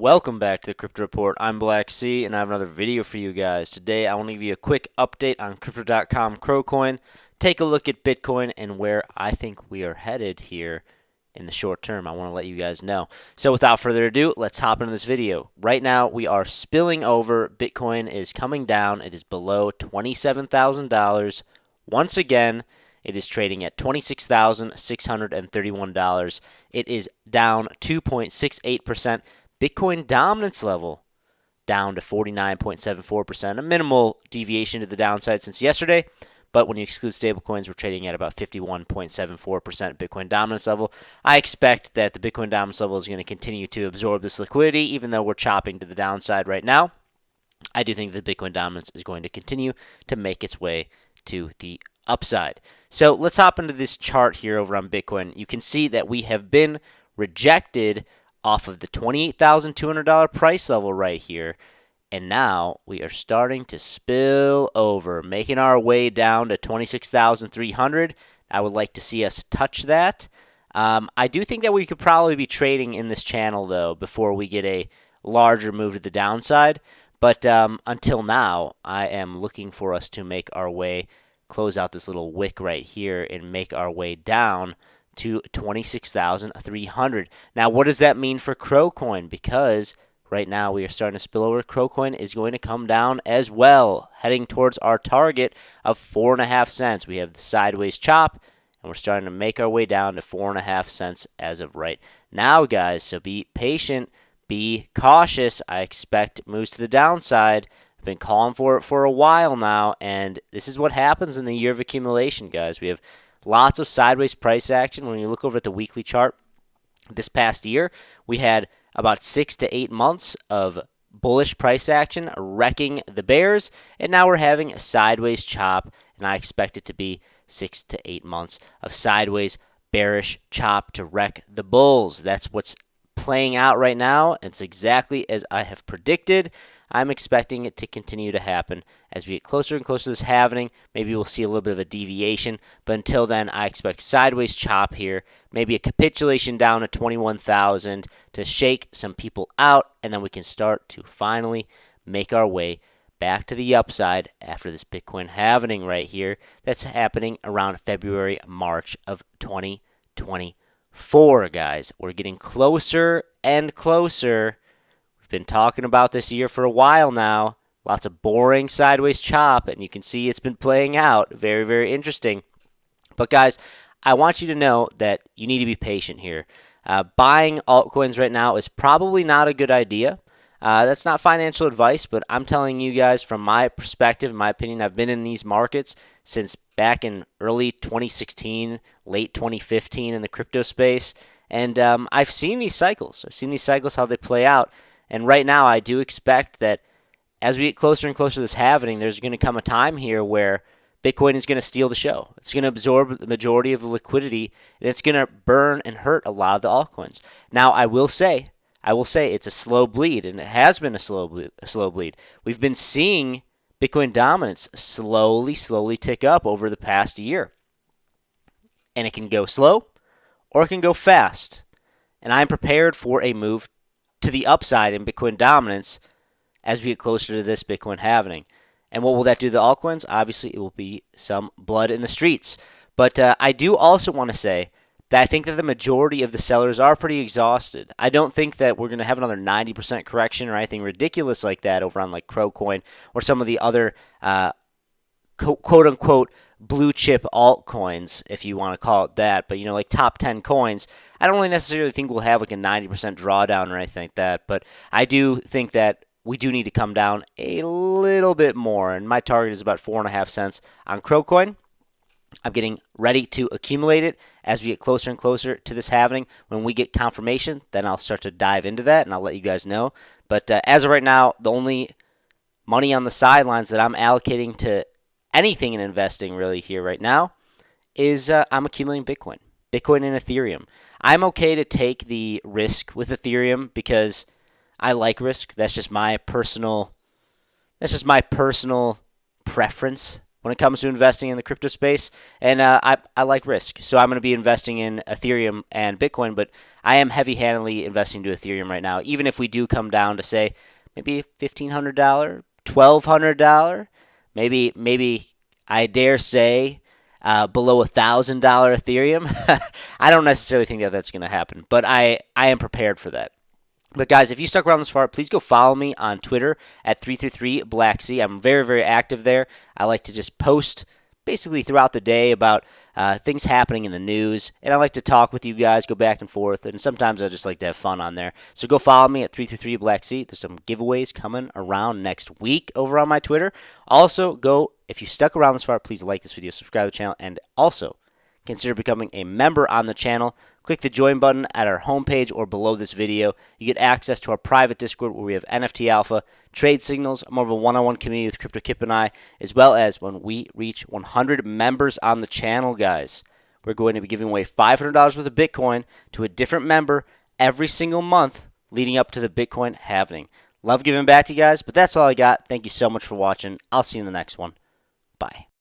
Welcome back to the Crypto Report. I'm Blacksea, and I have another video for you guys. Today, I want to give you a quick update on cryptocom Crowcoin, take a look at Bitcoin, and where I think we are headed here in the short term. I want to let you guys know. So without further ado, let's hop into this video. Right now, we are spilling over. Bitcoin is coming down. It is below $27,000. Once again, it is trading at $26,631. It is down 2.68%. Bitcoin dominance level down to 49.74%, a minimal deviation to the downside since yesterday, but when you exclude stablecoins, we're trading at about 51.74% Bitcoin dominance level. I expect that the Bitcoin dominance level is going to continue to absorb this liquidity, even though we're chopping to the downside right now. I do think the Bitcoin dominance is going to continue to make its way to the upside. So let's hop into this chart here over on Bitcoin. You can see that we have been rejected off of the $28,200 price level right here, and now we are starting to spill over, making our way down to 26,300. I would like to see us touch that. I do think that we could probably be trading in this channel, though, before we get a larger move to the downside, but until now, I am looking for us to make our way, close out this little wick right here, and make our way down to 26,300. Now, what does that mean for Crowcoin? Because right now we are starting to spill over. Crowcoin is going to come down as well, heading towards our target of 4.5 cents. We have the sideways chop, and we're starting to make our way down to 4.5 cents as of right now, guys. So be patient, be cautious. I expect moves to the downside. I've been calling for it for a while now, and this is what happens in the year of accumulation, guys. We have lots of sideways price action. When you look over at the weekly chart this past year, we had about 6 to 8 months of bullish price action wrecking the bears, and now we're having a sideways chop, and I expect it to be 6 to 8 months of sideways bearish chop to wreck the bulls. That's what's playing out right now. It's exactly as I have predicted. I'm expecting it to continue to happen as we get closer and closer to this halving. Maybe we'll see a little bit of a deviation, but until then, I expect sideways chop here, maybe a capitulation down to 21,000 to shake some people out, and then we can start to finally make our way back to the upside after this Bitcoin halving right here that's happening around February, March of 2024, guys. We're getting closer and closer. We've been talking about this year for a while now. Lots of boring sideways chop, and you can see it's been playing out. Very, very interesting. But guys, I want you to know that you need to be patient here. Buying altcoins right now is probably not a good idea. That's not financial advice, but I'm telling you guys from my perspective, in my opinion, I've been in these markets since back in early 2016, late 2015 in the crypto space, and I've seen these cycles. I've seen these cycles, how they play out. And right now, I do expect that as we get closer and closer to this halving, there's going to come a time here where Bitcoin is going to steal the show. It's going to absorb the majority of the liquidity, and it's going to burn and hurt a lot of the altcoins. Now, I will say it's a slow bleed, and it has been a slow bleed. We've been seeing Bitcoin dominance slowly tick up over the past year. And it can go slow, or it can go fast. And I'm prepared for a move to the upside in Bitcoin dominance as we get closer to this Bitcoin halving. And what will that do to the altcoins? Obviously, it will be some blood in the streets. But I do also want to say that I think that the majority of the sellers are pretty exhausted. I don't think that we're going to have another 90% correction or anything ridiculous like that over on like Crowcoin or some of the other quote-unquote blue chip altcoins, if you want to call it that. But, like top 10 coins, I don't really necessarily think we'll have like a 90% drawdown or anything like that. But I do think that we do need to come down a little bit more. And my target is about 4.5 cents on Crowcoin. I'm getting ready to accumulate it as we get closer and closer to this halving. When we get confirmation, then I'll start to dive into that, and I'll let you guys know. But as of right now, the only money on the sidelines that I'm allocating to anything in investing really here right now is I'm accumulating Bitcoin and Ethereum. I'm okay to take the risk with Ethereum because I like risk. That's just my personal preference. when it comes to investing in the crypto space, and I like risk. So I'm going to be investing in Ethereum and Bitcoin, but I am heavy-handedly investing into Ethereum right now, even if we do come down to, say, maybe $1,500, $1,200, maybe I dare say below $1,000 Ethereum. I don't necessarily think that that's going to happen, but I am prepared for that. But guys, if you stuck around this far, please go follow me on Twitter at 333Blacksea. I'm very, very active there. I like to just post basically throughout the day about things happening in the news, and I like to talk with you guys, go back and forth, and sometimes I just like to have fun on there. So go follow me at 333Blacksea. There's some giveaways coming around next week over on my Twitter. Also, if you stuck around this far, please like this video, subscribe to the channel, and also consider becoming a member on the channel. Click the join button at our homepage or below this video. You get access to our private Discord where we have NFT Alpha, trade signals, more of a one-on-one community with Crypto Kip and I, as well as when we reach 100 members on the channel, guys, we're going to be giving away $500 worth of Bitcoin to a different member every single month leading up to the Bitcoin halving. Love giving back to you guys, but that's all I got. Thank you so much for watching. I'll see you in the next one. Bye.